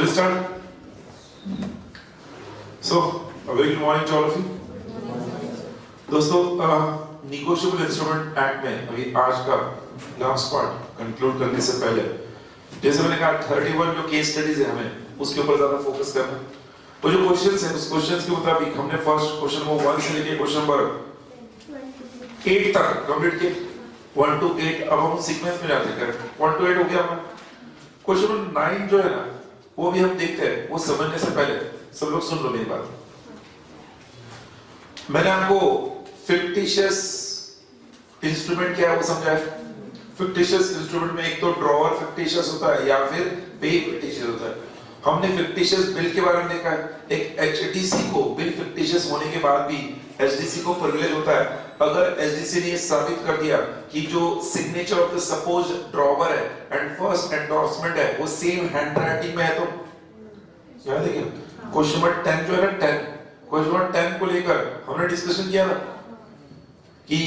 Start. So, a very good morning to all of you. दोस्तों, negotiable instrument act में अभी आज का लास्ट पार्ट कंक्लूड करने से पहले, जैसे मैंने कहा 31 जो केस स्टडीज है हमें उसके ऊपर ज्यादा फोकस करना है। वो जो क्वेश्चंस है उस क्वेश्चंस के मुताबिक हमने फर्स्ट क्वेश्चन को 1 से लेके क्वेश्चन नंबर 8 तक कंप्लीट किए। 1 to 8 अब हम सीक्वेंस में जाते हैं। 1 to 8 हो गया हमारा। क्वेश्चन नंबर 9 जो है ना वो भी हम देखते हैं। वो समझने से पहले सब लोग सुन लो मेरी बात। मैंने आपको फिक्टिशियस इंस्ट्रूमेंट क्या है वो समझाया। फिक्टिशियस इंस्ट्रूमेंट में एक तो ड्रॉवर फिक्टिशियस होता है या फिर पे फिक्टिशियस होता है। हमने फिक्टिशियस बिल के बारे में देखा है। एक एचडीसी को बिल फिक्टिशियस होने के बाद भी एचडीसी को प्रिविलेज होता है अगर एचडीसी ने ये साबित कर दिया कि जो signature of the suppose drawer है एंड फर्स्ट एंडोर्समेंट है वो सेम हैंडराइटिंग में है। तो याद है क्या क्वेश्चन नंबर 10 जो है ना 10 क्वेश्चन नंबर 10 को लेकर हमने डिस्कशन किया था कि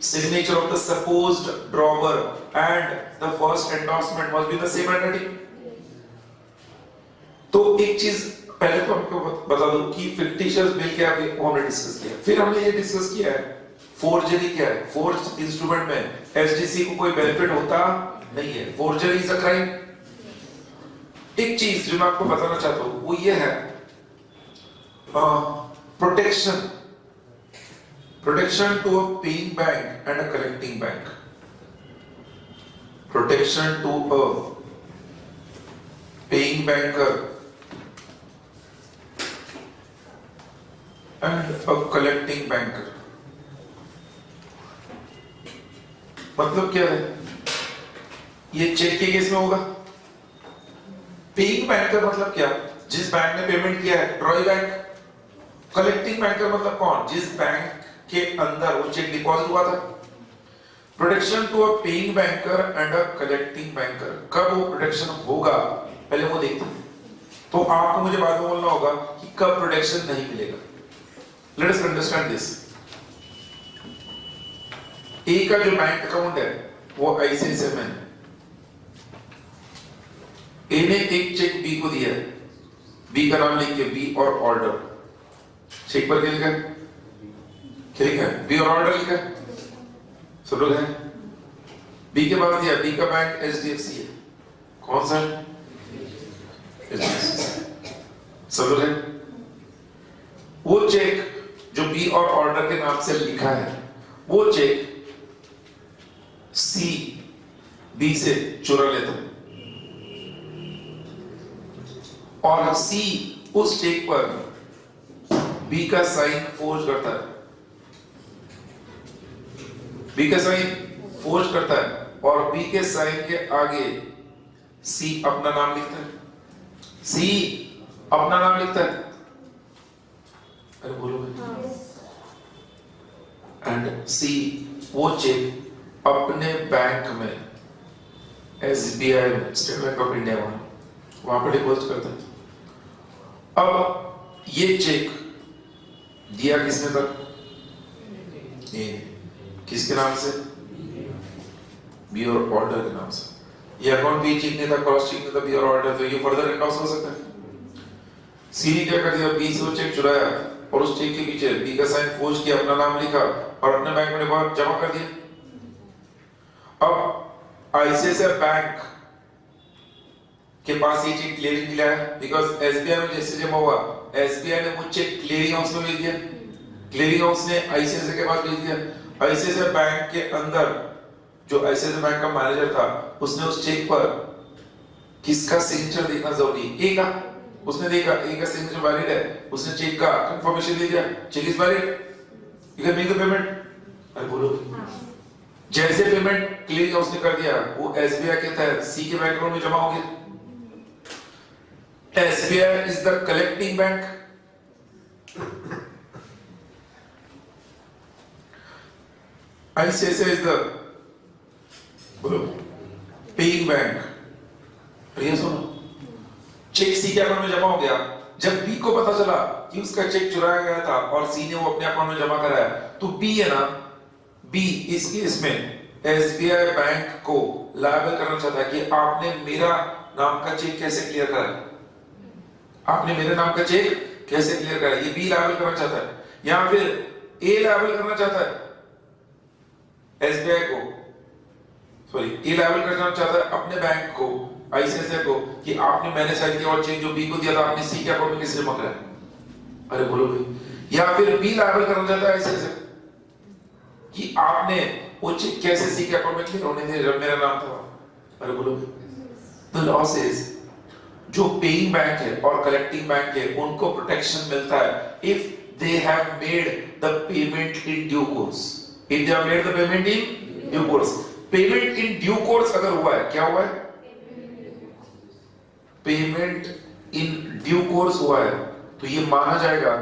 signature of the supposed drawer and the first endorsement must be the same handwriting. तो एक चीज पहले तो आपको बता दूं कि फिक्टिशियस बिल क्या है वो हमने डिस्कस किया। फिर हमने ये डिस्कस किया है फोर्जरी क्या है। फोर्ज इंस्ट्रूमेंट में एचडीसी को कोई बेनिफिट होता नहीं है। Forgery is a crime. एक चीज जो मैं आपको बताना चाहता हूं वो ये है protection to a paying bank and a collecting bank. Protection to a paying banker and a collecting banker. मतलब क्या है? ये चेक के केस में होगा। पेइंग बैंकर मतलब क्या? जिस बैंक ने पेमेंट किया है, ट्रॉय बैंक। कलेक्टिंग बैंकर मतलब कौन? जिस बैंक के अंदर वो चेक डिपॉजिट हुआ था। Protection to a paying banker and a collecting banker. कब वो प्रोटेक्शन होगा पहले वो देखते हैं। तो आपको मुझे बाद में बोलना होगा कि कब प्रोटेक्शन नहीं मिलेगा। Let us understand this. A का जो बैंक अकाउंट है वो आईसीआईसीआई में है। ए ने एक चेक बी को दिया है। बी का नाम लिखिए बी और ऑर्डर। चेक पर क्या लिखा है? क्या लिखा है? बी और ऑर्डर लिखा है। सब लोग हैं? बी के बाद दिया। बी का बैंक एचडीएफसी है। कौन सा है? सब लोग हैं? वो चेक जो बी और ऑर्डर के नाम से लिखा है वो चेक सी बी से चुरा लेता है और सी उस चेक पर बी का साइन फोर्ज करता है। बी का साइन फोर्ज करता है और बी के साइन के आगे सी अपना नाम लिखता है। सी अपना नाम लिखता है। अरे बोलो। एंड सी वो चेक अपने बैंक में एसबीआई में स्टेट बैंक ऑफ इंडिया में वहां पर डिपॉजिट करता है। अब ये चेक दिया किसने तक? किसके नाम से? बी और ऑर्डर के नाम से। ये अकाउंट बी चेक नहीं था, क्रॉस चेक नहीं था, बी और ऑर्डर। तो ये फर्दर एंडोर्स हो सकता है। सी ने क्या कर दिया? बी से वो चेक चुराया और उस चेक के पीछे बी का साइन फोर्ज किया, अपना नाम लिखा और अपने बैंक में डिपॉजिट जमा कर दिया। अब आईसीआईसीआई बैंक के पास ये चेक क्लियरिंग मिला है बिकॉज एसबीआई में जैसे जमा हुआ एसबीआई ने वो चेक क्लियरिंग हाउस में भेज दिया। क्लियरिंग हाउस ने आईसीआईसीआई के पास भेज दिया। आईसीआईसीआई बैंक के अंदर जो आईसीआईसीआई बैंक का मैनेजर था उसने उस चेक पर किसका सिग्नेचर देखना जरूरी? ए का। उसने देखा ए का सिग्नेचर वैलिड है। उसने चेक का कंफर्मेशन दे दिया। Cheque is valid, you can make the payment. अरे बोलो। जैसे पेमेंट क्लियरिंग हाउस ने कर दिया वो एसबीआई के तहत सी के बैंक अकाउंट में जमा हो गया। SBI is the collecting bank. ICICI is the बोलो पेइंग बैंक। ये सुनो, चेक सी के अकाउंट में जमा हो गया। जब बी को पता चला कि उसका चेक चुराया गया था और सी ने वो अपने अकाउंट में जमा कराया तो बी है ना, बी इस केस में एसबीआई बैंक को लायबल करना चाहता है कि आपने मेरा नाम का चेक कैसे क्लियर करा। आपने मेरे नाम का चेक कैसे क्लियर करा, ये बी लायबल करना चाहता है, या फिर ए लायबल करना चाहता है एसबीआई को, सॉरी ए लायबल करना चाहता है अपने बैंक को, आईसीआईसीआई को, कि आपने मैंने साइन किया और चेक जो बी को दिया था आपने सी के अकाउंट में किसने जमा कराया, अरे बोलो भाई। या फिर बी लायबल करना चाहता है आईसीआईसीआई कि आपने वो चेक कैसे सी के अकाउंट में क्लियर होने दिया जब मेरा नाम था, अरे बोलो भाई। द लॉ सेज जो पेइंग बैंक है और कलेक्टिंग बैंक है उनको प्रोटेक्शन मिलता है if they have made the payment in due course, if they have made the payment in due course, payment in due course अगर हुआ है, क्या हुआ है, payment in due course हुआ है, तो ये माना जाएगा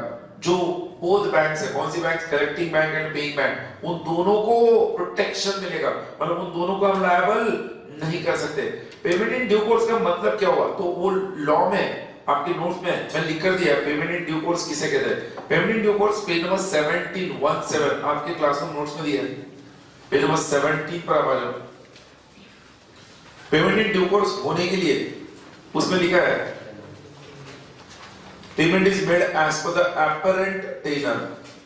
जो both banks है, कौन सी bank, collecting bank and paying bank, उन दोनों को प्रोटेक्शन मिलेगा, मतलब उन दोनों को हम लायबल नहीं कर सकते। पेमेंट इन ड्यू कोर्स का मतलब क्या हुआ, तो वो लॉ में आपके नोट्स में मैं लिख कर दिया पेमेंट इन ड्यू कोर्स किसे कहते हैं। Payment in due course page number 1717 आपके क्लास में नोट्स में दिया है, पेज नंबर 17 पर आप आ जाओ। पेमेंट इन ड्यू कोर्स होने के लिए उसमें लिखा है payment is made as per the apparent tenor,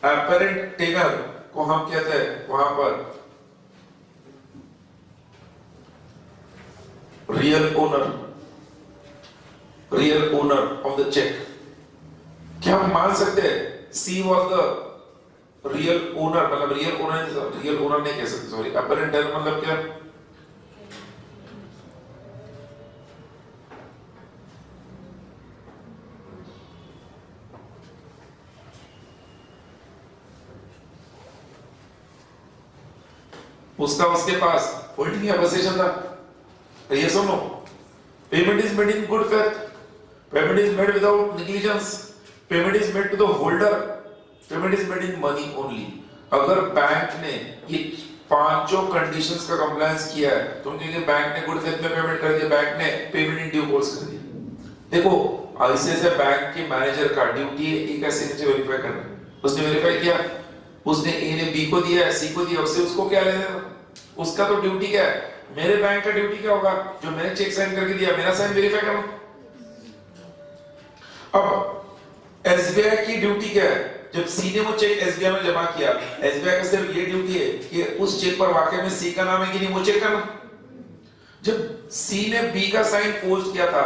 apparent tenor को हम कहते हैं वहां पर real owner, real owner of the cheque. क्या हम मान सकते हैं she was the real owner, मतलब रियल ओनर नहीं कह सकते, सॉरी अपरेंट टेनर मतलब क्या, उसका उसके पास होल्डिंग या पोजीशन था, ये सुनो, payment is made in good faith, payment is made without negligence, payment is made to the holder, payment is made in money only. अगर बैंक ने ये पांचों कंडीशंस का कंप्लायंस किया है तो उनके बैंक ने गुड फेथ में पेमेंट कर दिया, बैंक ने पेमेंट इन ड्यू कोर्स कर दिया। देखो आईसीआईसीआई बैंक के मैनेजर का ड्यूटी है ए का सिग्नेचर वेरीफाई करना, उसने वेरीफाई किया, उसने ए ने बी को दिया, सी को दिया, उससे उसको क्या लेना, उसका तो ड्यूटी क्या है, मेरे बैंक का ड्यूटी क्या होगा, जो मैंने चेक साइन करके दिया मेरा साइन वेरीफाई करना। अब एसबीआई की ड्यूटी क्या है, जब सी ने वो चेक एसबीआई में जमा किया, एसबीआई का सिर्फ ये ड्यूटी है कि उस चेक पर वाकई में सी का नाम है कि नहीं वो चेक करना। जब सी ने बी का साइन फोर्स किया था,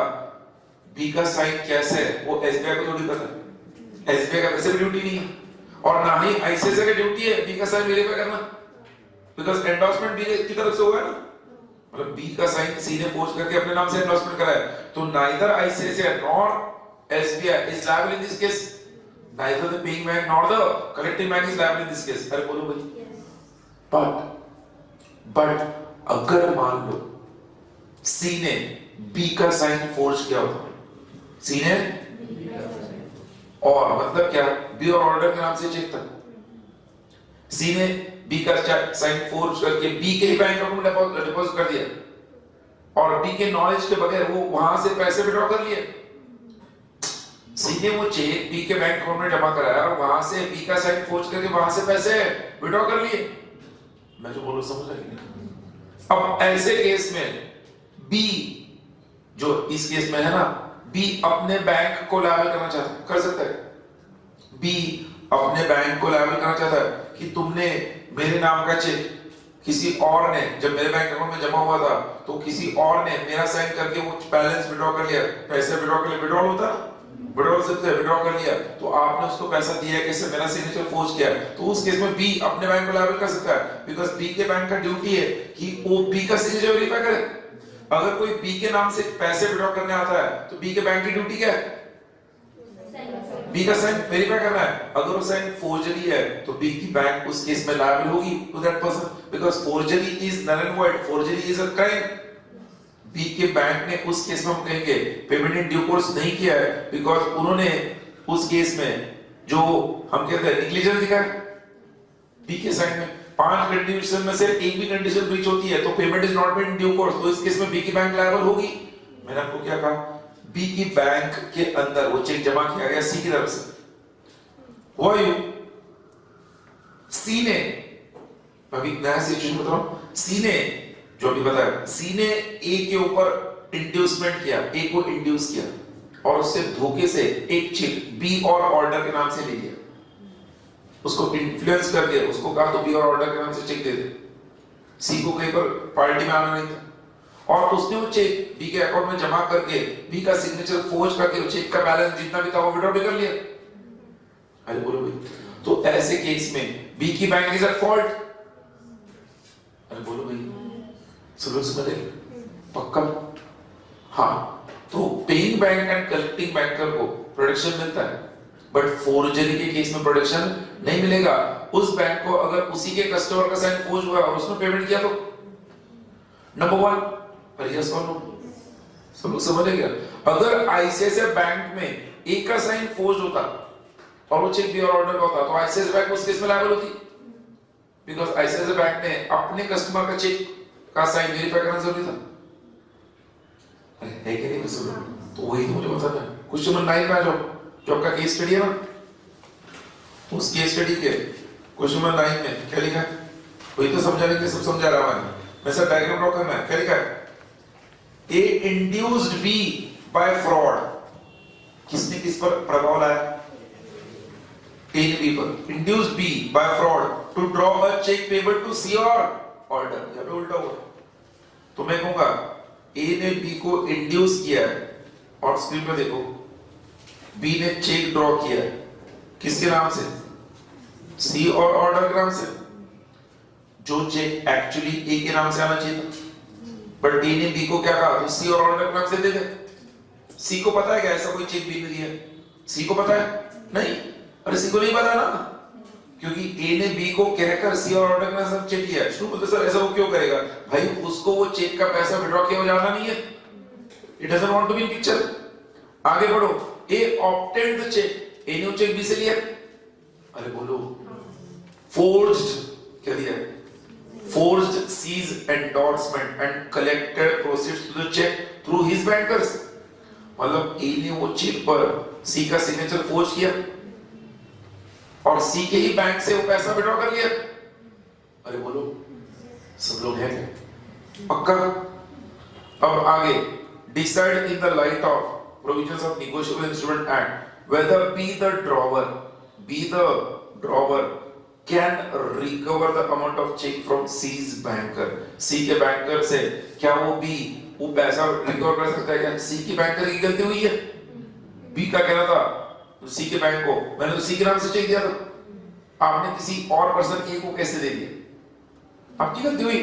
बी का साइन कैसे है वो एसबीआई को थोड़ी पता, एसबीआई का वैसे भी ड्यूटी नहीं है, और ना ही आईसीआईसीआई की ड्यूटी है बी का साइन वेरीफाई करना, बिकॉज़ एंडोर्समेंट बी की तरफ से हुआ है ना, मतलब बी का साइन सी ने फोर्स करके अपने नाम से एंडोर्समेंट कराया, तो neither ICICI nor SBI is liable in this case, neither the paying bank nor the collecting bank is liable in this case। अरे बोलो भाई। but अगर मान लो सी ने बी का साइन फोर्स किया होता, सी ने, और मतलब क्या, बी और ऑर्डर के नाम से चेक था, सी ने बी का साइन फोर्स करके बी के ही बैंक अकाउंट में डिपॉजिट कर दिया, और बी के नॉलेज के बगैर वो वहां से पैसे विड्रॉ कर लिए, सी ने वो चेक बी के बैंक अकाउंट में जमा कराया और वहां से बी का साइन फोर्स करके वहां से पैसे विड्रॉ कर लिए। मैं जो बोल रहा समझ रहे? अब ऐसे केस में बी, जो इस केस में है ना, बी अपने बैंक को लायबल करना चाहता है, कर सकता है, बी अपने बैंक को लायबल करना चाहता है कि तुमने मेरे नाम का चेक किसी और ने, जब मेरे बैंक अकाउंट में जमा हुआ था तो किसी और ने मेरा साइन करके वो बैलेंस विड्रॉ कर लिया, पैसे विड्रॉ कर लिया, विड्रॉल होता है, विड्रॉल सकते हैं, विड्रॉ कर लिया, तो आपने उसको पैसा दिया कैसे, मेरा सिग्नेचर फोर्स किया, तो उस केस में बी अपने बैंक को लायबल कर सकता है, बिकॉज़ बी के बैंक का ड्यूटी है कि वो बी का सिग्नेचर वेरीफाई करे। अगर कोई बी के नाम से पैसे विड्रॉ करने आता है तो बी के बैंक की ड्यूटी क्या है, बी का साइन वेरीफाई करना है। अगर वो साइन फोर्जरी है तो बी की बैंक उस केस में लायबल होगी to that person, because forgery is null and void, forgery is a crime. B के बैंक ने उस केस में हम कहेंगे पेमेंट इन ड्यू कोर्स नहीं किया है, बिकॉज़ उन्होंने उस केस में जो हम कहते हैं नेग्लिजेंस दिखाया, बी के साइन में 5 कंडीशन में से एक भी कंडीशन ब्रीच होती है तो payment is not made in due course, तो इस केस में बी की बैंक लायबल होगी। मैंने आपको क्या कहा, बी की बैंक के अंदर वो चेक जमा किया गया सी की तरफ से, हुआ यू, सी ने, अभी नया सिचुएशन बता रहा हूं, सी ने जो अभी बताया, सी ने ए के ऊपर इंड्यूसमेंट किया, ए को इंड्यूस किया, और उससे धोखे से एक चेक बी और ऑर्डर के नाम से ले लिया, उसको इन्फ्लुएंस करके उसको कहा तो बी और ऑर्डर के नाम से चेक दे दे। सी को कहीं पर पार्टी में आना नहीं था और उसने वो चेक बी के अकाउंट में जमा करके बी का सिग्नेचर फोर्ज करके वो चेक का बैलेंस जितना भी था वो विड्रॉ भी कर लिया। अरे बोलो भाई, तो ऐसे केस में बी की बैंक इज एट फॉल्ट। अरे बोलो भाई, सब लोग समझ रहे पक्का? हाँ, तो paying bank and collecting banker को प्रोटेक्शन मिलता है, बट फोर्जरी के केस में प्रोटेक्शन नहीं मिलेगा। उस बैंक को अगर उसी के कस्टमर का साइन फोर्ज हुआ और उसने पेमेंट किया तो नंबर वन। अरे यस और नो, सब लोग समझ गए? अगर आईसीआईसीआई बैंक में एक का साइन फोर्ज होता और वो चेक बी और ऑर्डर का होता तो आईसीआईसीआई बैंक उस केस में लायबल होती, बिकॉज़ आईसीआईसीआई बैंक ने अपने कस्टमर का चेक का साइन वेरीफाई करना जरूरी था। अरे है कि नहीं सब लोग? तो वही तो मुझे बताना है। क्वेश्चन नंबर 9 में आ जाओ, जो आपका केस स्टडी है ना, उस केस स्टडी के क्वेश्चन नंबर 9 में क्या लिखा है वही तो समझाने के सब समझा रहा हूं मैं। सर डायग्राम ड्रॉ करना है। क्या लिखा है? A induced B by fraud. किसने किस पर प्रभाव लाया? ए ने बी पर। Induced B by fraud to draw a cheque payable to C और ऑर्डर। यहां पे उल्टा हुआ, तो मैं कहूंगा ए ने बी को इंड्यूस किया है और स्क्रीन पे देखो बी ने चेक ड्रॉ किया है किसके नाम से? सी और ऑर्डर के नाम से। जो चेक एक्चुअली ए के नाम से आना चाहिए था, बट डी ने बी को क्या कहा? तो सी और ऑर्डर के नाम से दे दे। सी को पता है क्या ऐसा कोई चेक बी ने दिया है? सी को पता है? नहीं। अरे सी को नहीं पता ना, क्योंकि ए ने बी को कहकर सी और ऑर्डर के नाम से चेक किया है। शुरू बोलते सर ऐसा वो क्यों करेगा? भाई उसको वो चेक का पैसा विड्रॉ किया हुआ जानना नहीं है। It doesn't want to be in picture. आगे बढ़ो। A obtained the cheque. A ने वो चेक बी से लिया। अरे बोलो, फोर्ज्ड क्या दिया? Forged C's endorsement and collected proceeds to the check through his bankers। मतलब ए ने वो चेक पर सी का सिग्नेचर फोर्ज किया और सी के ही बैंक से वो पैसा विड्रॉ कर लिया। अरे बोलो, सब लोग हैं पक्का? अब आगे, decide in the light of provisions of negotiable instrument act whether B the drawer can recover the amount of check from C's banker। C के बैंकर से क्या वो पैसा रिकवर कर सकता है क्या? C की बैंकर की गलती हुई है। B का कहना था तो C के बैंक को मैंने तो C के नाम से चेक दिया था, आपने किसी और पर्सन A को कैसे दे दिया? आपकी गलती हुई।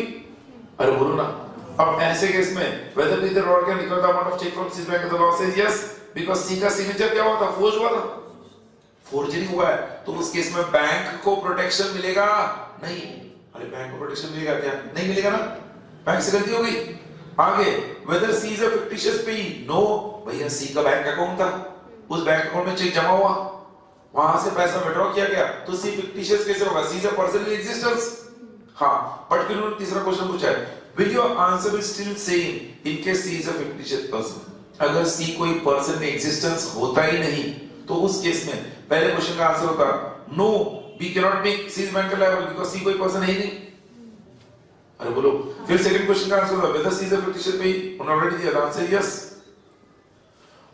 अरे बोलो ना। अब ऐसे केस में whether the drawer can recover the amount of check from C's banker, the law says yes, because C का सिग्नेचर क्या हुआ था? फोर्ज हुआ था, फोर्जरी हुआ है। तो उस केस में बैंक को प्रोटेक्शन मिलेगा नहीं। अरे बैंक को प्रोटेक्शन मिलेगा क्या? नहीं मिलेगा ना, बैंक से गलती हो गई। आगे, weather C is a fictitious पे, नो भैया सी का बैंक अकाउंट था, उस बैंक अकाउंट में चेक जमा हुआ, वहां से पैसा विड्रॉ किया गया, तो सी फिक्टिशियस कैसे होगा? C is a person in existence. हाँ, बट फिर उन्होंने तीसरा क्वेश्चन पूछा है, will your answer be still same in case C is a fictitious person? अगर सी कोई पर्सन में एग्जिस्टेंस होता ही नहीं तो उस केस में पहले क्वेश्चन का आंसर होता no, B can not make C is banker liable because C कोई पर्सन है ही नहीं। अरे बोलो, फिर सेकंड क्वेश्चन का आंसर होता whether C is a fictitious payee, उन्होंने ऑलरेडी दिया आंसर यस।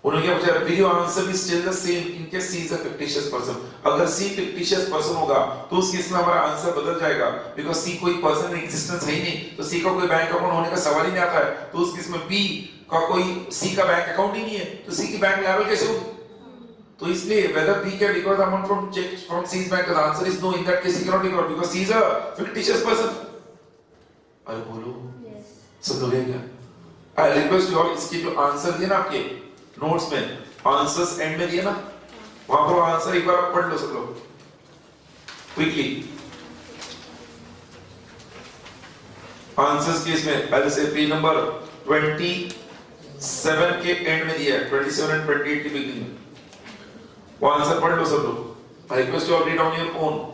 उन्होंने क्या पूछा? Will your answer be still the same in case C is a fictitious person? अगर सी फिक्टिशियस पर्सन होगा तो उस केस में हमारा आंसर बदल जाएगा, बिकॉज़ सी कोई पर्सन इन एग्जिस्टेंस है ही नहीं, तो सी का कोई बैंक अकाउंट होने का सवाल ही नहीं आता है। तो उस केस में बी का कोई सी का बैंक अकाउंट ही नहीं है, तो सी की बैंक लायबल कैसे होगी? तो इसलिए whether B can recover the amount from check from C's bank, the answer is no, in that case he cannot recover because C is a fictitious person। अरे बोलो, सब लोग हैं क्या? I request you all, इसके जो answer दिए ना आपके नोट्स में, आंसर्स एंड में दिए ना, वहां पर आंसर एक बार पढ़ लो सब लोग क्विकली। आंसर्स केस में पहले से पेज नंबर 27 के एंड में दिया है, 27 and 28 के बिगिनिंग में वो आंसर पढ़ लो सब लोग। I request you all read on your own.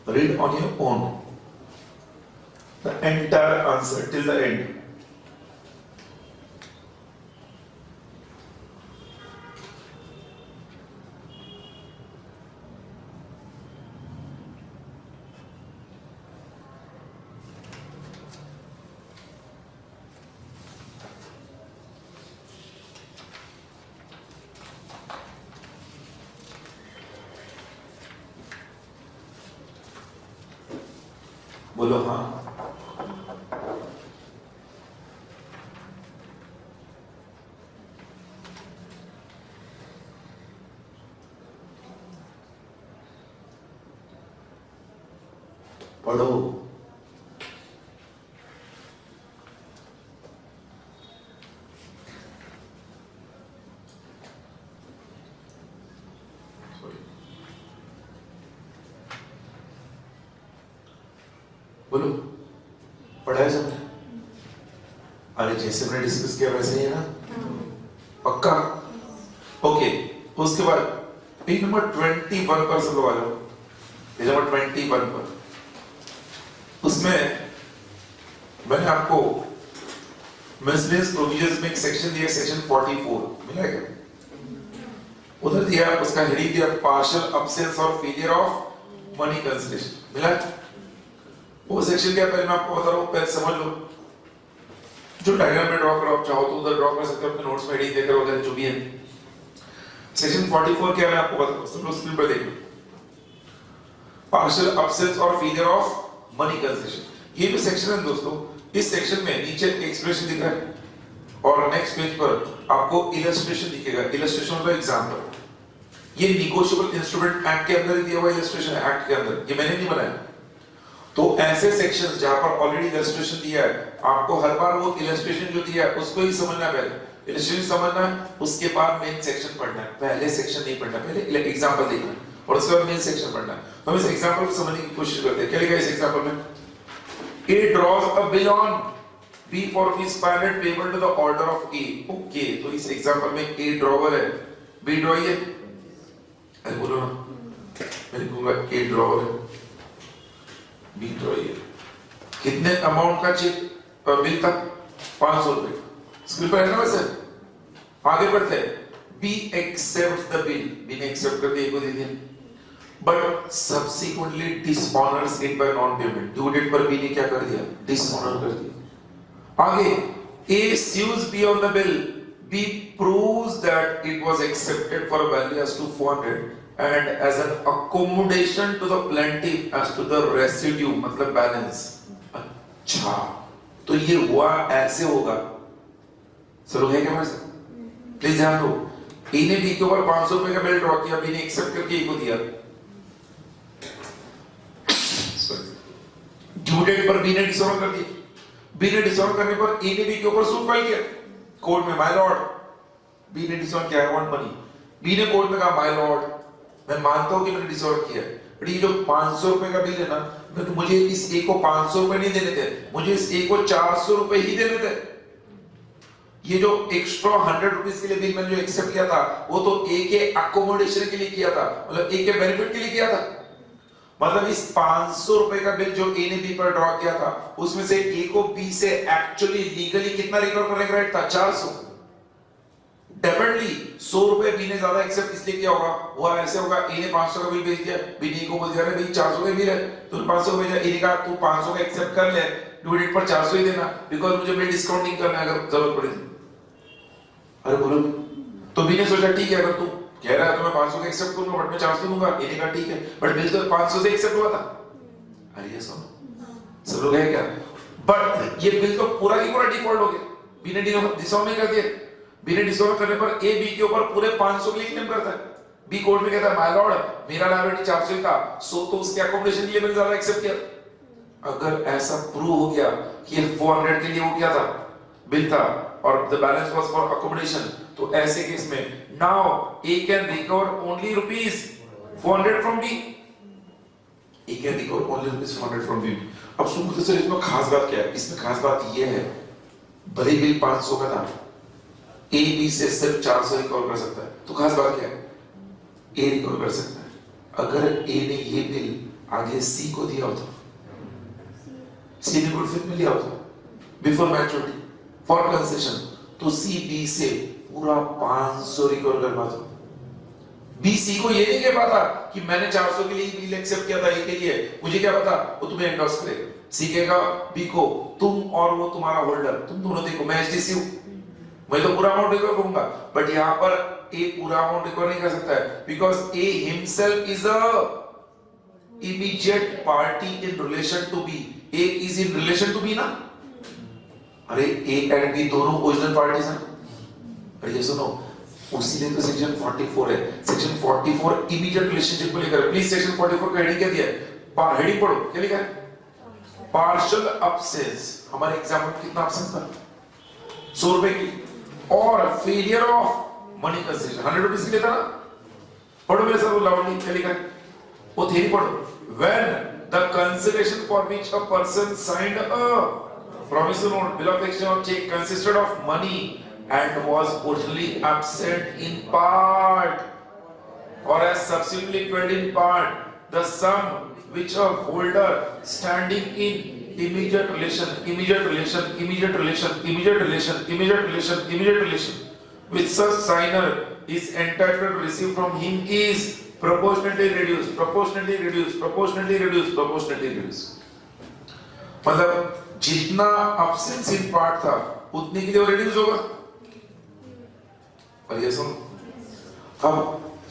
Read on your own the entire answer till the end। बोलो हाँ। पढ़ो। बोलो पढ़ा है सबने? अरे जैसे मैंने डिस्कस किया वैसे ही है ना? पक्का? ओके। उसके बाद पेज नंबर 21 पर सब लोग आ जाओ। पेज नंबर 21 पर उसमें मैंने आपको मिसलेनियस प्रोविजंस में एक सेक्शन दिया, सेक्शन 44 मिला है? उधर दिया उसका हेडिंग दिया पार्शियल अब्सेंस और फेलियर ऑफ मनी कंसिडरेशन मिला है? वो सेक्शन क्या पहले मैं आपको बता रहा हूँ, पहले समझ लो। जो डायग्राम में ड्रॉ करो, आप चाहो तो उधर ड्रॉ कर सकते हो अपने नोट्स में हेडिंग देकर वगैरह जो भी है। सेक्शन 44 क्या है मैं आपको बता रहा हूँ, सब लोग स्क्रीन पर देखो। पार्शियल अब्सेंस और फेलियर ऑफ मनी कंसिडरेशन, ये जो सेक्शन है दोस्तों, इस सेक्शन में नीचे एक्सप्रेशन दिख रहा है और नेक्स्ट पेज पर आपको इलस्ट्रेशन दिखेगा। इलस्ट्रेशन मतलब एग्जांपल। ये नेगोशिएबल इंस्ट्रूमेंट एक्ट के अंदर ही दिया हुआ इलस्ट्रेशन एक्ट के अंदर, ये मैंने नहीं बनाया। तो ऐसे सेक्शंस जहां पर ऑलरेडी इलस्ट्रेशन दिया है, आपको हर बार वो इलस्ट्रेशन जो दिया है उसको ही समझना है। पहले इलस्ट्रेशन समझना है, उसके बाद मेन सेक्शन पढ़ना है। पहले सेक्शन नहीं पढ़ना, पहले एग्जांपल देखना है और उसके बाद मेन सेक्शन पढ़ना है। हम इस एग्जांपल को समझने की कोशिश करते हैं। क्या लिखा है इस एग्जांपल में? A draws a bill on B for rupees 500 payable to the order of A. Okay, तो इस एग्जांपल में A ड्रॉवर है, B ड्रॉई है। अरे बोलो ना, मैं लिखूंगा A ड्रॉवर है, B ड्रॉई है। कितने अमाउंट का चेक बिल था? 500 रुपए। स्क्रीन पर है ना वैसे? आगे बढ़ते हैं। B accepts the bill, B ने एक्सेप्ट करके A को दे दिया। But subsequently dishonors it by non-payment. Due date पर B ने क्या कर दिया? Dishonor कर दिया। आगे A sues B on the bill. B proves that it was accepted for a value as to 400 and as an accommodation to the plaintiff as to the residue, मतलब balance। अच्छा, तो ये हुआ ऐसे होगा। चलो है क्या मेरे साथ? प्लीज ध्यान दो। A ने B के ऊपर 500 रुपए का बिल ड्रॉ किया, B ने एक्सेप्ट करके A को दिया। ड्यू डेट पर बी ने डिसऑनर कर दिया। बी ने डिसऑनर करने पर ए ने बी के ऊपर सूट फाइल किया कोर्ट में। माय लॉर्ड, बी ने डिसऑनर किया, आई वांट मनी। बी ने कोर्ट में कहा माय लॉर्ड, मैं मानता हूं कि मैंने डिसऑनर किया है, बट ये जो 500 रुपए का बिल है ना, तो मुझे इस ए को 500 रुपए नहीं देने थे, मुझे इस ए को 400 रुपए ही देने थे। ये जो एक्स्ट्रा 100 रुपीस के लिए बिल मैंने जो एक्सेप्ट किया था, वो तो ए के अकोमोडेशन के लिए किया था, मतलब ए के बेनिफिट के लिए किया था। मतलब इस 500 रुपए का बिल जो ए ने बी पर ड्रॉ किया था, उसमें से ए को बी से एक्चुअली लीगली कितना रिकवर करने का राइट था? 400। डेफिनेटली 100 रुपए बी ने ज्यादा एक्सेप्ट इसलिए किया होगा। वो ऐसे होगा, ए ने 500 का बिल भेज दिया, बी ने को बोल दिया अरे भाई 400 का बिल है, तूने 500 भेजा। ए ने कहा तू 500 का एक्सेप्ट कर ले, ड्यू डेट पर 400 ही देना, बिकॉज़ मुझे बिल डिस्काउंटिंग करना है अगर जरूरत पड़े। अरे बोलो, तो बी ने सोचा ठीक है, अगर तू कह रहा है तो मैं 500 का एक्सेप्ट करूंगा, बट मैं 400 दूंगा। ए ने कहा ठीक है, बट बिल तो 500 से एक्सेप्ट हुआ था। अरे ये सुनो, सब लोग है क्या? बट ये बिल तो पूरा की पूरा डिफॉल्ट हो गया। बी ने डिसऑनर कर दिया। बी ने डिसऑनर करने पर ए बी के ऊपर पूरे 500 के लिए क्लेम करता है। बी कोर्ट में कहता है माय लॉर्ड, मेरा लायबिलिटी 400 ही था, सो तो उसके अकोमोडेशन के लिए मैंने ज्यादा एक्सेप्ट किया। अगर ऐसा प्रूव हो गया कि 400 के लिए वो क्या था, बिल था, और the balance was for accommodation, तो ऐसे केस में now A can recover only rupees 400 from B. A can recover only rupees 400 from B. अब सुनते सर इसमें खास बात क्या है? इसमें खास बात ये है, भले बिल 500 का था, A B से सिर्फ 400 रिकवर कर सकता है, तो खास बात क्या है? A रिकवर कर सकता है। अगर A ने ये बिल आगे C को दिया होता, C ने गुडविल में लिया होता बिफोर मैच्योरिटी फॉर कंसेशन, तो C B से पूरा 500 रिकवर कर पाता। बी सी को ये नहीं कह पाता कि मैंने 400 के लिए बिल एक्सेप्ट किया था ए के लिए, मुझे क्या पता वो तुम्हें एंडोर्स करेगा। सी कहेगा बी को तुम और वो तुम्हारा होल्डर, तुम दोनों देखो, मैं एचडीसी हूं, मैं तो पूरा अमाउंट रिकवर करूंगा। बट यहां पर ए पूरा अमाउंट रिकवर नहीं कर सकता है, because A himself is a immediate party in relation to B. A is in relation to B ना? अरे A and B दोनों ओरिजिनल पार्टीज हैं। अरे ये सुनो, उसी ने तो सेक्शन 44 है। सेक्शन 44 इमीडिएट रिलेशनशिप को लेकर है। प्लीज सेक्शन 44 का हेडिंग क्या दिया है? हेडिंग पढ़ो, क्या लिखा है? Partial absence. हमारे एग्जाम में कितना अब्सेंस था? 100 रुपए की। और failure of money consideration 100 rupees की लेता ना? पढ़ो मेरे साथ लाउडली, क्या लिखा है? वो थ्योरी पढ़ो। When the consideration for which a person signed a promissory note, bill of exchange or check consisted of money and was originally absent in part or as subsequently paid in part, the sum which a holder standing in immediate relation with such signer is entitled to receive from him is proportionately reduced. मतलब जितना absence in part था उतने के लिए वो reduce होगा। और ये सुनो, अब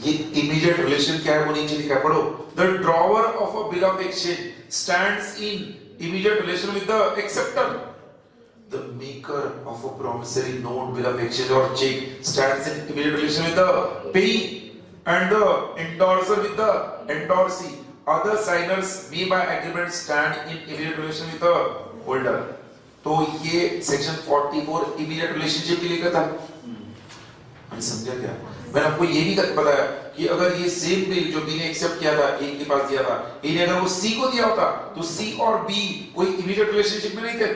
ये immediate relation क्या है वो नीचे लिखा है, पढ़ो। The drawer of a bill of exchange stands in immediate relation with the acceptor. The maker of a promissory note, bill of exchange or check stands in immediate relation with the payee. And the endorser with the endorsee. Other signers may by agreement stand in immediate relation with the holder. तो ये section 44 immediate relationship के लिए था। मैंने समझा क्या? मैंने आपको ये भी बताया कि अगर ये सेम बिल जो बी ने एक्सेप्ट किया था, ए के पास दिया था, ए ने अगर वो सी को दिया होता तो सी और बी कोई इमीडिएट रिलेशनशिप में नहीं थे।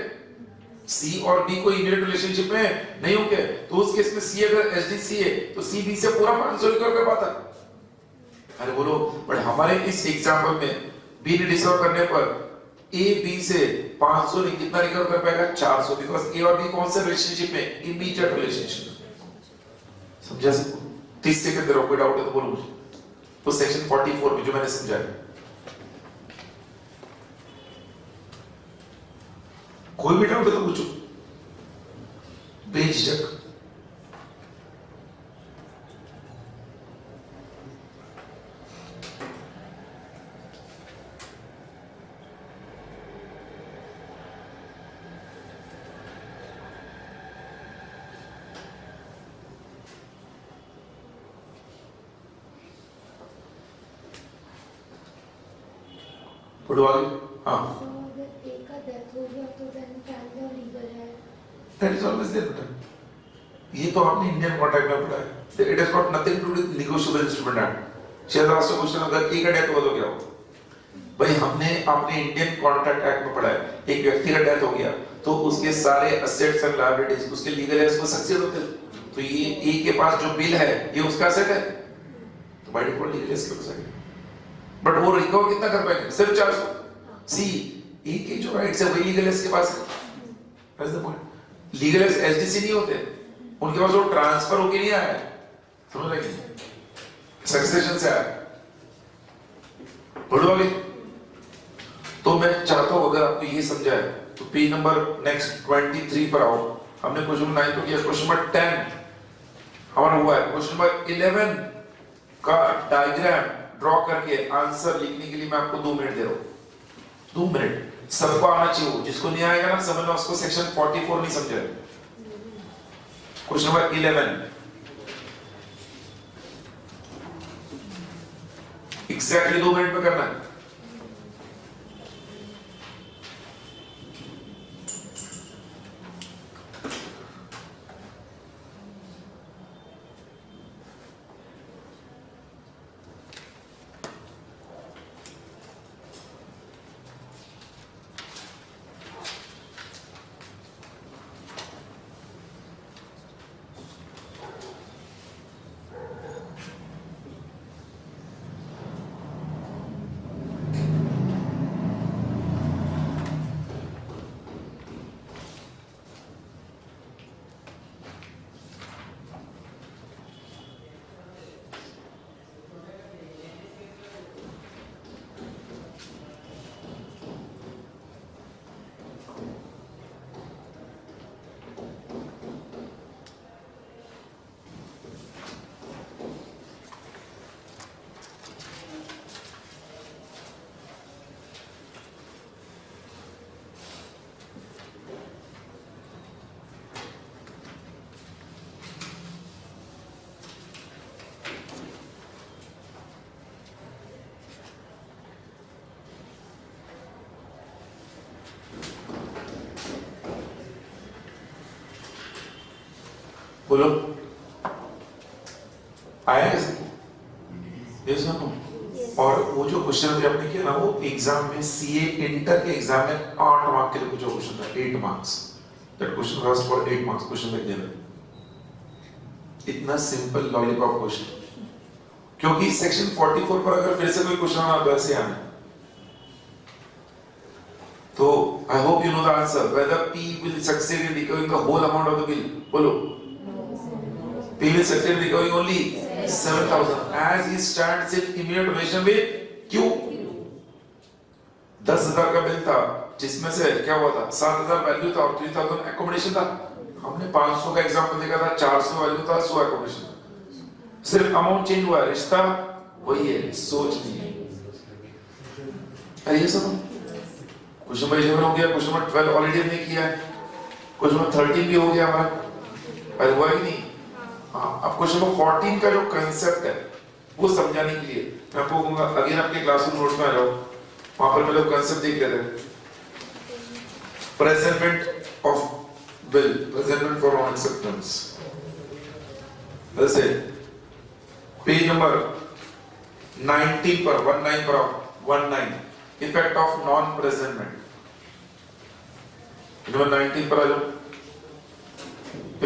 सी और बी कोई इमीडिएट रिलेशनशिप में नहीं होंगे, तो उस केस में सी अगर एसडीसी है तो सी बी से पूरा 500 रिकवर कर पाता। अरे बोलो, बट हमारे इस एग्जाम्पल में बी ने डिसऑर्डर करने पर ए बी से 500 नहीं, कितना रिकवर कर पाएगा? 400, बिकॉज ए और बी कौन से रिलेशनशिप में? Immediate relationship. समझा सबको? 30 सेकंड दे रहा हूं, कोई डाउट है तो बोलो मुझे। तो सेक्शन 44 में जो मैंने समझाया, कोई भी डाउट है तो पूछो बेझिझक। पढ़ो आगे। हाँ, that is always there बेटा। ये तो आपने इंडियन कॉन्ट्रैक्ट में पढ़ा है। It has got nothing to do with negotiable instrument act। शायद आपसे क्वेश्चन अगर एक का डेथ हुआ तो क्या हो? भाई हमने अपने इंडियन कॉन्ट्रैक्ट एक्ट में पढ़ा है, एक व्यक्ति का डेथ हो गया तो उसके सारे असेट्स एंड लायबिलिटीज उसके लीगल एसेट्स को सक्सेड होते हैं। तो ये ए के पास जो बिल है ये उसका एसेट है, तो बाय डिफॉल्ट लीगल एसेट हो जाएगा। बट वो रिकवर कितना कर पाएंगे? सिर्फ 400। सी ए के जो राइट्स है वही लीगल एसेट के पास है। That's the point. Legal SDC नहीं होते, उनके पास वो ट्रांसफर होके नहीं आया, समझ रहे? सक्सेशन से आया। पढ़ो आगे। तो मैं चाहता हूं अगर आपको ये समझा है तो पेज नंबर नेक्स्ट 23 पर आओ। हमने क्वेश्चन नंबर 9 तो किया, क्वेश्चन नंबर 10 हमारा हुआ है। क्वेश्चन नंबर 11 का डायग्राम ड्रॉ करके आंसर लिखने के लिए मैं आपको 2 मिनट दे रहा हूं। 2 मिनट सबको आना चाहिए। जिसको नहीं आएगा ना समझना उसको सेक्शन 44 नहीं समझा। क्वेश्चन नंबर 11 एग्जैक्टली 2 मिनट में करना है। बोलो आया कैसे? Yes no? और वो जो क्वेश्चन भी आपने किया ना, वो एग्जाम में सीए इंटर के एग्जाम में 8 मार्क के लिए कुछ क्वेश्चन था, 8 marks. That question was for 8 marks, question लिख देना। इतना सिंपल लॉलीपॉप क्वेश्चन, क्योंकि सेक्शन 44 पर अगर फिर से कोई क्वेश्चन आना तो ऐसे आना। तो I hope you know the answer, whether P will succeed in recovering the whole amount of the bill. बोलो, P will succeed in recovering only 7,000 as he stands in immediate relation with Q. 10,000 का bill था, जिसमें से क्या हुआ था, 7,000 value था और 3,000 एकोमोडेशन था। हमने 500 का एग्जाम्पल देखा था, 400 वैल्यू था, 100 एकोमोडेशन। सिर्फ अमाउंट चेंज हुआ है, रिश्ता वही है, सोच नहीं है। ये सब क्वेश्चन नंबर 11 हो गया, क्वेश्चन नंबर 12 ऑलरेडी हमने किया है, क्वेश्चन नंबर 13 भी हो गया हमारा, पर हुआ ही नहीं। हाँ, अब क्वेश्चन नंबर 14 का जो कंसेप्ट है वो समझाने के लिए मैं आपको कहूंगा अगेन आपके क्लासरूम नोट्स में आ जाओ, वहां पर मैं लोग कंसेप्ट देख रहे थे। Presentment of bill, presentment for non acceptance. जैसे पेज नंबर 19 पर 19 पर 19 effect of non presentment, number 19 पर आ जाओ।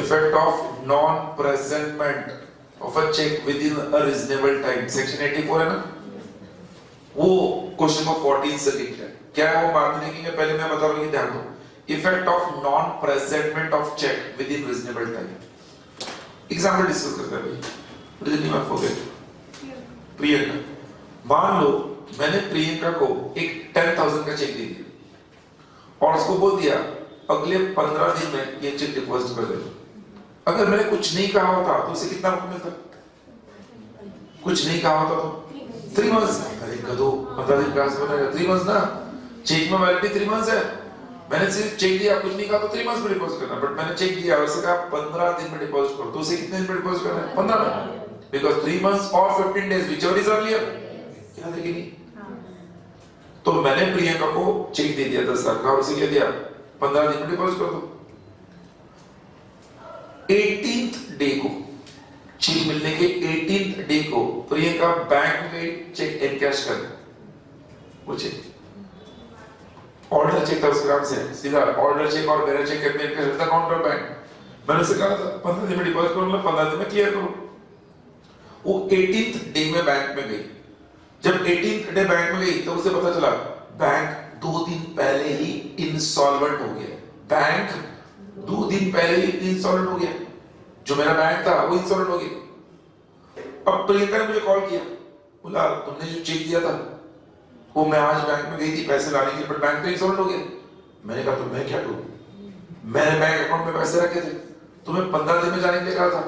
Effect of non presentment of a cheque within a reasonable time, section 84 है ना, वो क्वेश्चन नंबर 14 से लिख है। क्या है वो बाद में लिखेंगे, पहले मैं बता रहा हूं, ध्यान दो। Effect of non presentment of cheque within reasonable time. Example discuss करते हैं भाई, रिजनिंग मत फॉरगेट। प्रियंका, मान लो मैंने प्रियंका को एक 10,000 का चेक दे दिया और उसको बोल दिया अगले 15 दिन में ये चेक डिपॉजिट कर दे। अगर मैंने कुछ नहीं कहा होता तो उसे कितना रुपए मिलता? कुछ नहीं कहा होता तो 3 मंथ्स। अरे गधो, 15 दिन क्लास बनेगा, 3 मंथ्स ना, चेक में वैलिडिटी 3 मंथ्स है। मैंने सिर्फ चेक दिया, कुछ नहीं कहा तो 3 मंथ्स में डिपॉजिट करना, बट मैंने चेक दिया और उसे कहा 15 दिन में डिपॉजिट करो, तो उसे कितने दिन में डिपॉजिट करना है? 15 में, बिकॉज़ 3 मंथ्स और 15 डेज व्हिचएवर इज अर्लियर। क्या देखिए नहीं, तो मैंने प्रियंका को चेक दे दिया 10,000 का और उसे क्या दिया, 15 दिन में डिपॉजिट कर दो। 18th डे को, चेक मिलने के 18th डे को प्रियंका बैंक में गई चेक एनकैश कर, वो चेक ऑर्डर चेक था उसके नाम से, सीधा ऑर्डर चेक और मेरा चेक करने का रहता काउंटर बैंक। मैंने उसे कहा था 15 दिन में डिपॉजिट करूंगा, 15 दिन में क्लियर करो। वो 18th डे में बैंक में गई। जब 18th डे बैंक में गई तो उसे पता चला बैंक 2 दिन पहले ही इंसॉल्वेंट हो गया। बैंक 2 दिन पहले ही इंसॉल्वेंट हो गया, जो मेरा बैंक था वो इंसॉल्वेंट हो गया। अब प्रियंका ने मुझे कॉल किया, बोला तुमने जो चेक दिया था वो मैं आज बैंक में गई थी पैसे लाने के लिए, पर बैंक तो इंसॉल्वेंट हो गया। मैंने कहा तो मैं क्या करूं, मैंने बैंक अकाउंट में पैसे रखे थे, तुम्हें 15 दिन में जाने के लिए कहा था,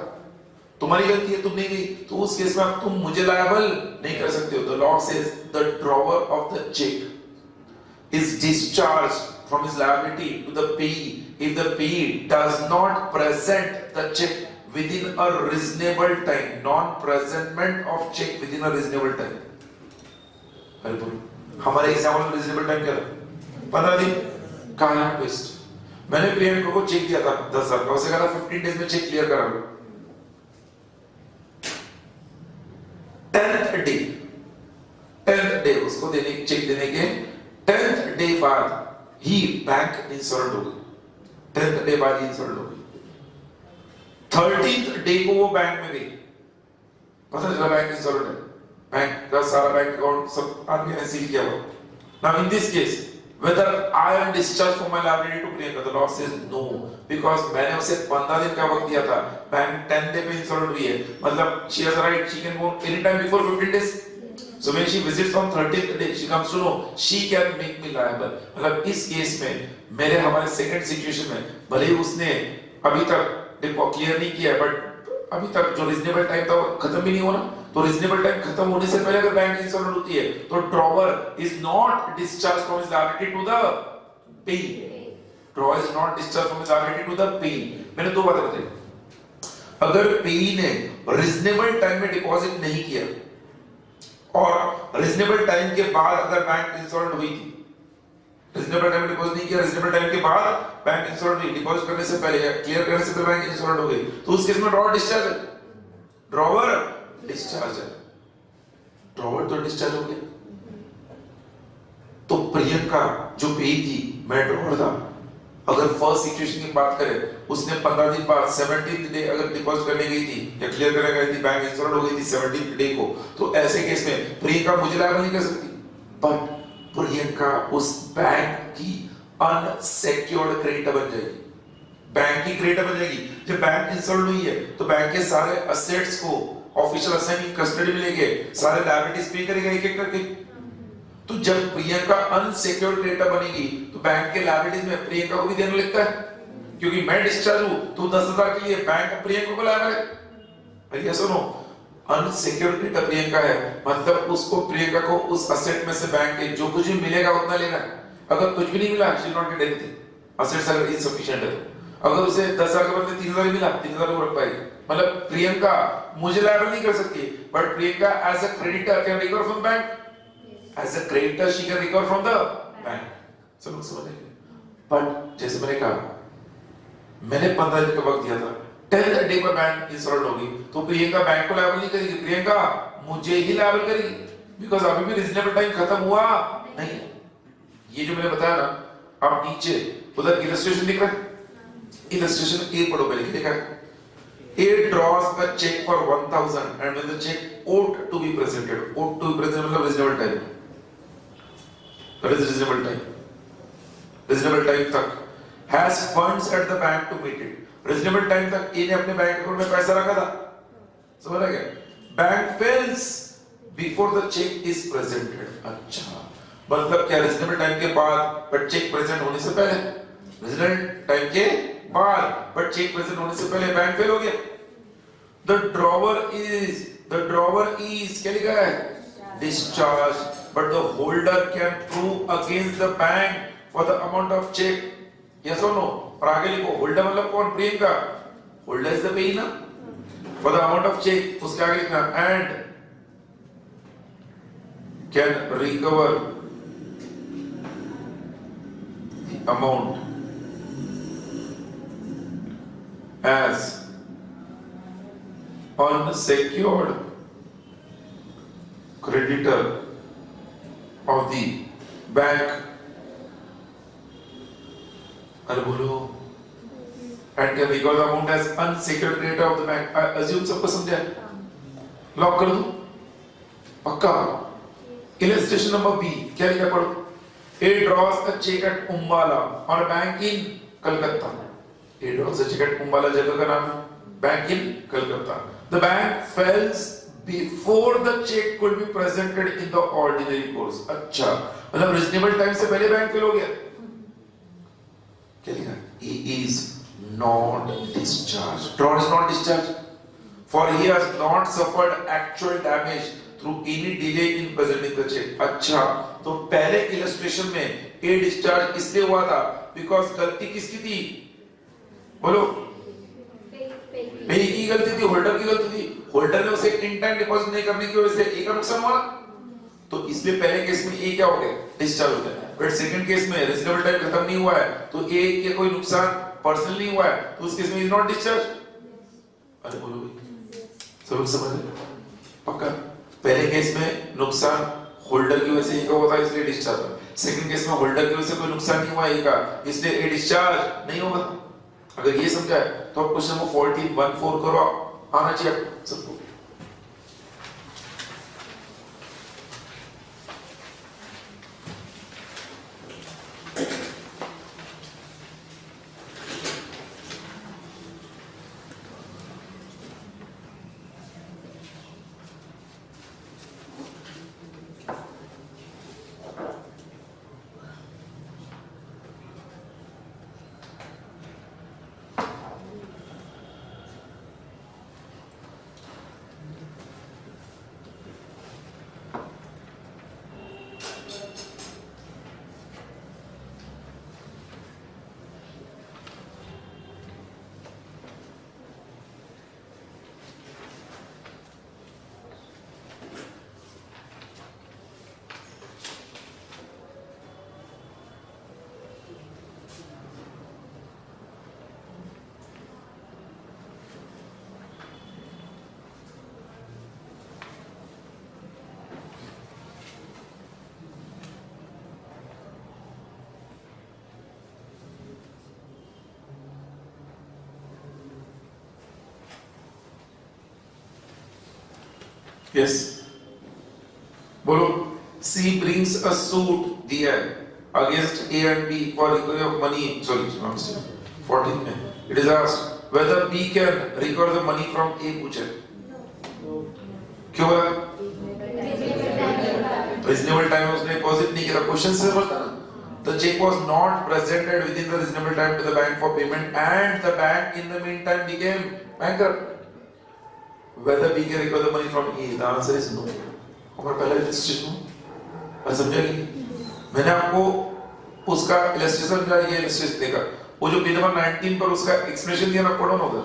तुम्हारी गलती है, तुम नहीं गई, तो उस केस में अब तुम मुझे लायबल नहीं कर सकते हो। The law says the drawer of the cheque is discharged from his liability to the payee if the payee does not present the check within a reasonable time. Non-presentment of check within a reasonable time. हमारे example में reasonable time क्या था? 15 दिन। कहाँ है twist? मैंने प्रियंका को check दिया था 10,000 का, उसे कहा था 15 डेज में चेक क्लियर करा लो। 10th डे उसको देने चेक देने के 10th डे बाद ही बैंक इंसॉल्वेंट हो गई। 10th डे बाद इंसॉल्वेंट हो गई। 13th डे को वो बैंक में गई, पता चला बैंक इंसॉल्वेंट है, बैंक का सारा बैंक अकाउंट सब आदमी ने सील किया हुआ। Now in this case whether I am discharged from my liability to Priyanka, the law says no, because मैंने उसे 15 दिन का वक्त दिया था, बैंक 10th डे पे इंसॉल्वेंट हुई है, मतलब she has a right, she can go anytime before 15 days. So when she visits on 13th day, she comes to know she can make me liable. मतलब इस केस में मेरे हमारे second situation में भले ही उसने अभी तक क्लियर नहीं किया, बट अभी तक जो रीजनेबल टाइम था वो खत्म भी नहीं होना, तो रीजनेबल टाइम खत्म होने से पहले अगर बैंक इंसॉल्वेंट होती है तो drawer is not discharge from his liability to the payee. Drawer is not discharge from his liability to the payee. मैंने दो बातें बताई, अगर पेयी ने रीजनेबल टाइम में डिपॉजिट नहीं किया और रीजनेबल टाइम के बाद अगर बैंक इंसॉल्वेंट हुई थी रीजनेबल टाइम डिपॉजिट नहीं किया, रीजनेबल टाइम के बाद बैंक इंश्योर्ड हुई, डिपॉजिट करने से पहले या क्लियर करने से पहले बैंक इंश्योर्ड हो गई, तो उस केस में ड्रॉवर डिस्चार्ज है, ड्रॉवर डिस्चार्ज है, ड्रॉवर तो डिस्चार्ज हो गया। तो प्रियंका जो पेई थी, मैं ड्रॉवर था, अगर फर्स्ट सिचुएशन की बात करें, उसने 15 दिन बाद 17th डे अगर डिपॉजिट करने गई थी या क्लियर करने गई थी, बैंक इंश्योर्ड हो गई थी 17th डे को, तो ऐसे केस में प्रियंका मुझे लायबल नहीं कर सकती, बट प्रियंका उस बैंक की अनसेक्योर्ड क्रेडिटर बन जाएगी, बैंक की क्रेडिटर बन जाएगी। जब बैंक इंश्योर्ड हुई है तो बैंक के सारे एसेट्स को ऑफिशियल असाइनिंग कस्टडी में लेके सारे लायबिलिटीज पे करेगा एक एक करके। तो जब प्रियंका अनसेक्योर्ड क्रेडिटर बनेगी तो बैंक के लायबिलिटीज में प्रियंका को भी देना लगता है, क्योंकि मैं डिस्चार्ज हूं तो 10,000 के लिए बैंक प्रियंका को लायबल है। भैया सुनो, अनसेक्योर्ड क्रेडिटर प्रियंका है, मतलब उसको प्रियंका को उस असेट में से बैंक के जो कुछ भी मिलेगा उतना लेना है। अगर कुछ भी नहीं मिला, she not get anything, assets अगर इनसफिशिएंट है तो। अगर उसे 10,000 के बदले 3,000 मिला, 3,000 को रख पाएगी। मतलब प्रियंका मुझे लायबल नहीं कर सकती, but Priyanka as a creditor can recover from bank, as a creditor she can recover from the bank. सब समझ रहे हैं? बट जैसे मैंने कहा, मैंने 15 दिन का वक्त दिया था, 10th डे पर बैंक इंश्योर्ड होगी, तो प्रियंका बैंक को लायबल नहीं करेगी, प्रियंका मुझे ही लायबल करेगी, बिकॉज़ अभी भी रीजनेबल टाइम खत्म हुआ नहीं है। ये जो मैंने बताया ना, आप नीचे उधर इलस्ट्रेशन दिख रहा है, इलस्ट्रेशन ए पढ़ो पहले, देखा है, A draws a check for 1,000 and when the check ought to be presented, ought to be presented मतलब reasonable time, that is reasonable time, reasonable time तक has funds at the bank to meet it, reasonable time तक A ने अपने bank account में पैसा रखा था, समझ आ गया? Bank fails before the check is presented। अच्छा, मतलब क्या reasonable time के बाद but check present होने से पहले, reasonable time के बाद but check present होने से पहले बैंक फेल हो गया। The drawer is क्या लिखा है? Discharged, but the holder can prove against the bank for the amount of check, yes or no? और आगे लिखो, holder मतलब कौन? Priyanka, holder is the payee ना, for the amount of check, उसके आगे लिखना and can recover the amount as unsecured creditor of the bank, अरे बोलो, and can recover the amount as unsecured creditor of the bank। assume सबको समझा है? Lock कर दो पक्का। illustration number B क्या लिखा पढ़ो? A draws a check at Umbala on a bank in Calcutta। A draws a check at Umbala, जगह का नाम है, bank in Calcutta। The bank fails before the check could be presented in the ordinary course। अच्छा, मतलब reasonable time से पहले bank fail हो गया। क्या लिखा? He is not discharged, drawer is not discharged, for he has not suffered actual damage through any delay in presenting the check। अच्छा, तो पहले illustration में A discharge इसलिए हुआ था because गलती किसकी थी? बोलो, पेई की गलती थी, होल्डर की गलती थी, होल्डर ने उसे इन टाइम डिपॉजिट नहीं करने की वजह से ए का नुकसान हुआ, तो इसलिए पहले केस में ए क्या हो गया? डिस्चार्ज हो गया। बट सेकंड केस में रीजनेबल टाइम खत्म नहीं हुआ है, तो ए के कोई नुकसान पर्सनल नहीं हुआ है, तो उस केस में इज नॉट डिस्चार्ज। अरे बोलो भाई, सब लोग समझ रहे? पक्का? पहले केस में नुकसान होल्डर की वजह से ए का हुआ था, इसलिए डिस्चार्ज हुआ। सेकंड केस में होल्डर की वजह से कोई नुकसान नहीं हुआ ए का, इसलिए ए डिस्चार्ज नहीं होगा। अगर ये समझा है तो आप क्वेश्चन नंबर 14 करो, आना चाहिए सबको। Yes. बोलो. C brings a suit दिया है against A and B for recovery of money. Sorry, 14 में. It is asked whether B can recover the money from A. पूछे. क्यों है? Reasonable time उसने deposit नहीं किया. Question से समझता ना? The check was not presented within the reasonable time to the bank for payment, and the bank in the meantime became bankrupt. Whether B can recover the money from A? The answer is no. हमारा पहला illustration हो, समझा नहीं? मैंने आपको उसका illustration का ये illustration देखा. वो जो पेज नंबर 19 पर उसका explanation दिया ना, पढ़ो ना उधर.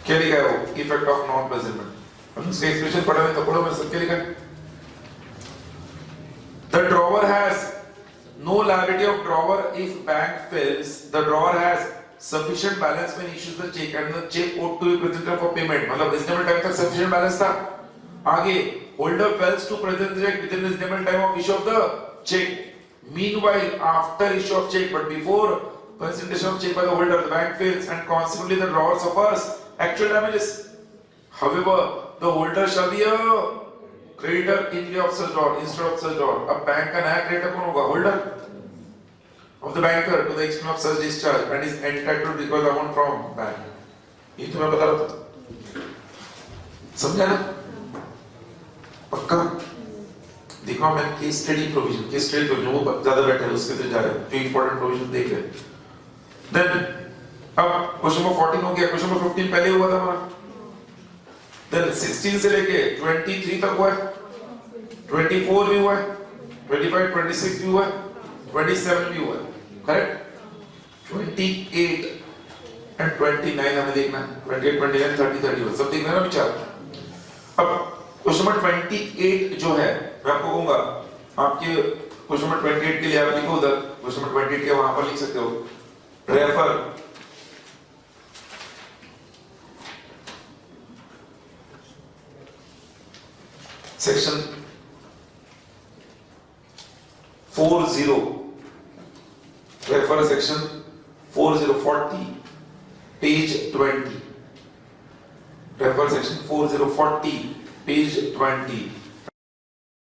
क्या लिखा है वो? Effect of non-presentment. हमने उसका explanation पढ़ा है तो पढ़ो, मैं सब क्या लिखा है? The drawer has no liability of drawer if bank fails. The drawer has sufficient balance when issues the check and the check ought to be presented for payment. मतलब reasonable time तक sufficient balance था. आगे holder fails to present the check within reasonable time of issue of the check. Meanwhile, after issue of check but before presentation of check by the holder, the bank fails and consequently the drawer suffers actual damages. However, the holder shall be a creditor in lieu of such drawer instead of such drawer. अब bank का नया creditor कौन होगा? Holder of the banker to the extent of such discharge and is entitled to recover the amount from bank. ये तो मैं बता रहा था. समझा ना? पक्का? देखो मैं केस स्टडी प्रोविजन वो ज्यादा बेटर है उसके तो जा रहे हैं. जो इंपॉर्टेंट प्रोविजन देख रहे हैं. Then अब क्वेश्चन नंबर 14 हो गया. क्वेश्चन नंबर 15 पहले हुआ था हमारा. Then 16 से लेके 23 तक हुआ है, 24 भी हुआ है, 25, 26 भी हुआ है, 27 भी हुआ है, करेक्ट? 28 and 29 हमें देखना है, 28, 29, 30, 31 सब देखना है ना विचार. अब क्वेश्चन नंबर 28 जो है मैं आपको कहूँगा आपके क्वेश्चन नंबर 28 के लिए आप लिखो उधर, क्वेश्चन नंबर 28 के वहां पर लिख सकते हो. Refer section 40, refer section 4040 page 20, refer section 4040 page 20.